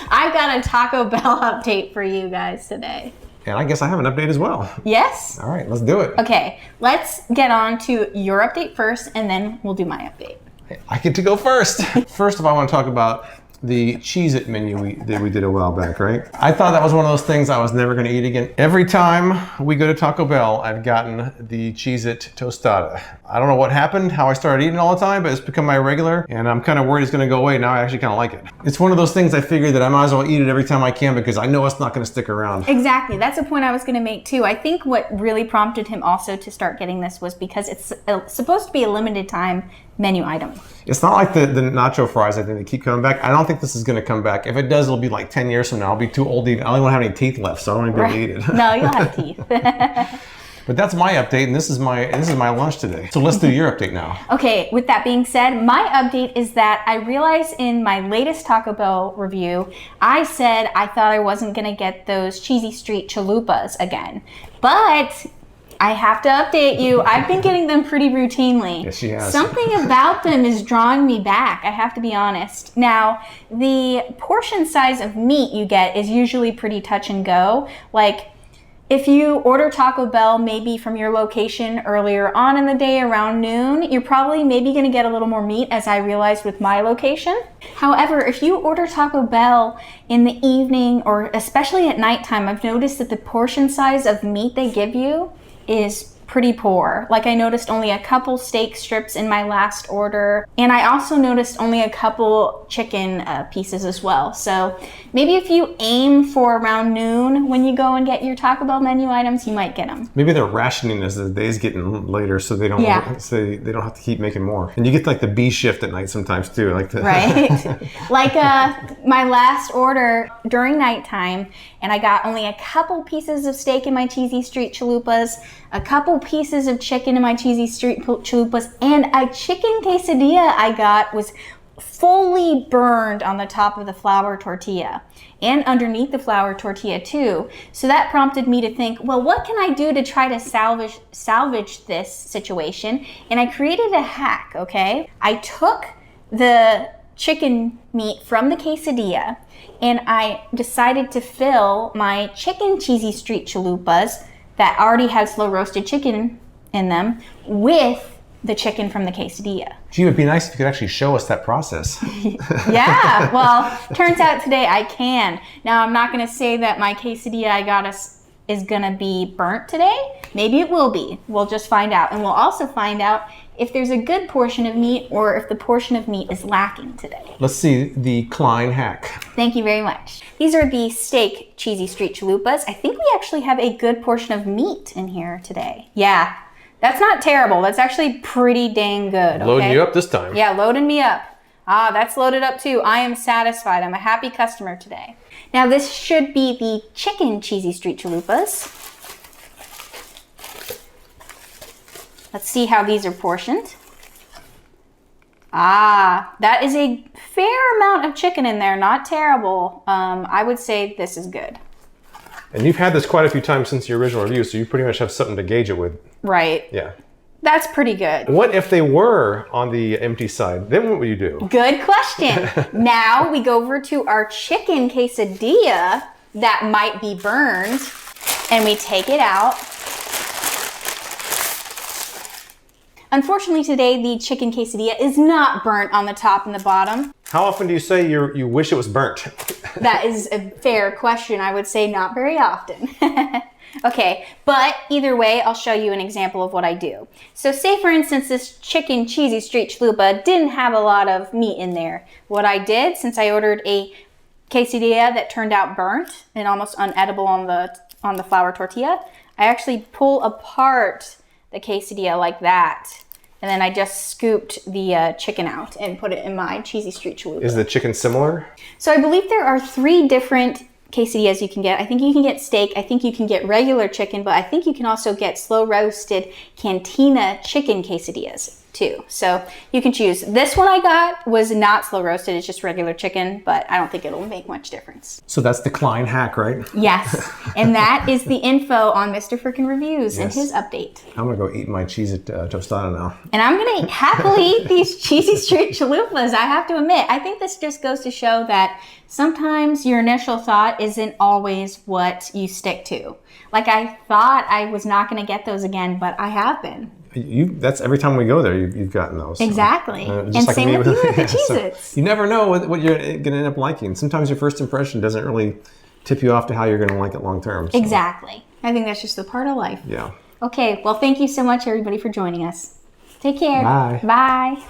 I've got a Taco Bell update for you guys today. And I guess I have an update as well. Yes? All right, let's do it. Okay, let's get on to your update first, and then we'll do my update. I get to go first. First of all, I want to talk about the Cheez-It menu that we did a while back, right? I thought that was one of those things I was never going to eat again. Every time we go to Taco Bell, I've gotten the Cheez-It tostada. I don't know what happened, how I started eating all the time, but it's become my regular, and I'm kind of worried it's going to go away. Now I actually kind of like it. It's one of those things I figured that I might as well eat it every time I can because I know it's not going to stick around. Exactly. That's a point I was going to make too. I think what really prompted him also to start getting this was because it's supposed to be a limited time menu item. It's not like the nacho fries, I think, they keep coming back. I don't think this is going to come back. If it does, it'll be like 10 years from now. I'll be too old to eat. I don't even have any teeth left, so I don't even be able to eat it. No, you'll have teeth. But that's my update, and this is my lunch today. So let's do your update now. Okay, with that being said, my update is that I realized in my latest Taco Bell review, I said I thought I wasn't going to get those Cheesy Street chalupas again. But I have to update you. I've been getting them pretty routinely. Yes, she has. Something about them is drawing me back, I have to be honest. Now, the portion size of meat you get is usually pretty touch and go. Like, if you order Taco Bell maybe from your location earlier on in the day around noon, you're probably maybe going to get a little more meat, as I realized with my location. However, if you order Taco Bell in the evening or especially at nighttime, I've noticed that the portion size of meat they give you is pretty poor. Like, I noticed only a couple steak strips in my last order, and I also noticed only a couple chicken pieces as well. So maybe if you aim for around noon when you go and get your Taco Bell menu items, you might get them. Maybe they're rationing as the day's getting later, so they don't so they don't have to keep making more. And you get like the B shift at night sometimes too, like the right. Like my last order during nighttime, and I got only a couple pieces of steak in my Cheesy Street chalupas, a couple pieces of chicken in my Cheesy Street chalupas, and a chicken quesadilla I got was fully burned on the top of the flour tortilla and underneath the flour tortilla too. So that prompted me to think, well, what can I do to try to salvage this situation? And I created a hack, okay? I took the chicken meat from the quesadilla and I decided to fill my chicken Cheesy Street chalupas that already had slow roasted chicken in them with the chicken from the quesadilla. Gee, it would be nice if you could actually show us that process. Yeah, well, turns out today I can. Now, I'm not going to say that my quesadilla I got is going to be burnt today. Maybe it will be. We'll just find out. And we'll also find out if there's a good portion of meat or if the portion of meat is lacking today. Let's see the Klein hack. Thank you very much. These are the steak Cheesy Street chalupas. I think we actually have a good portion of meat in here today. Yeah, that's not terrible. That's actually pretty dang good. Loading you up this time. Yeah, loading me up. Ah, that's loaded up too. I am satisfied. I'm a happy customer today. Now this should be the chicken Cheesy Street chalupas. Let's see how these are portioned. Ah, that is a fair amount of chicken in there. Not terrible. I would say this is good. And you've had this quite a few times since your original review, so you pretty much have something to gauge it with. Right. Yeah. That's pretty good. What if they were on the empty side? Then what would you do? Good question. Now we go over to our chicken quesadilla that might be burned, and we take it out. Unfortunately today, the chicken quesadilla is not burnt on the top and the bottom. How often do you say you wish it was burnt? That is a fair question. I would say not very often. Okay, but either way, I'll show you an example of what I do. So say for instance, this chicken Cheesy Street chalupa didn't have a lot of meat in there. What I did, since I ordered a quesadilla that turned out burnt and almost unedible on the flour tortilla, I actually pull apart the quesadilla like that. And then I just scooped the chicken out and put it in my Cheesy Street chalupa. Is the chicken similar? So I believe there are 3 different quesadillas you can get. I think you can get steak, I think you can get regular chicken, but I think you can also get slow roasted cantina chicken quesadillas. too. So you can choose. This one I got was not slow roasted. It's just regular chicken, but I don't think it'll make much difference. So that's the Klein hack, right? Yes. And that is the info on Mr. Frickin' Reviews and Yes. his update. I'm gonna go eat my Cheez-It tostada now. And I'm going to happily eat these cheesy street chalupas. I have to admit, I think this just goes to show that sometimes your initial thought isn't always what you stick to. Like I thought I was not going to get those again, but I have been. That's every time we go there, you've gotten those. So, Exactly. just And like same me with you with the so Cheez-Its. you never know what you're going to end up liking. Sometimes your first impression doesn't really tip you off to how you're going to like it long term. So, Exactly. I think that's just a part of life. yeah. Okay, well, thank you so much, everybody, for joining us. Take care. Bye. Bye.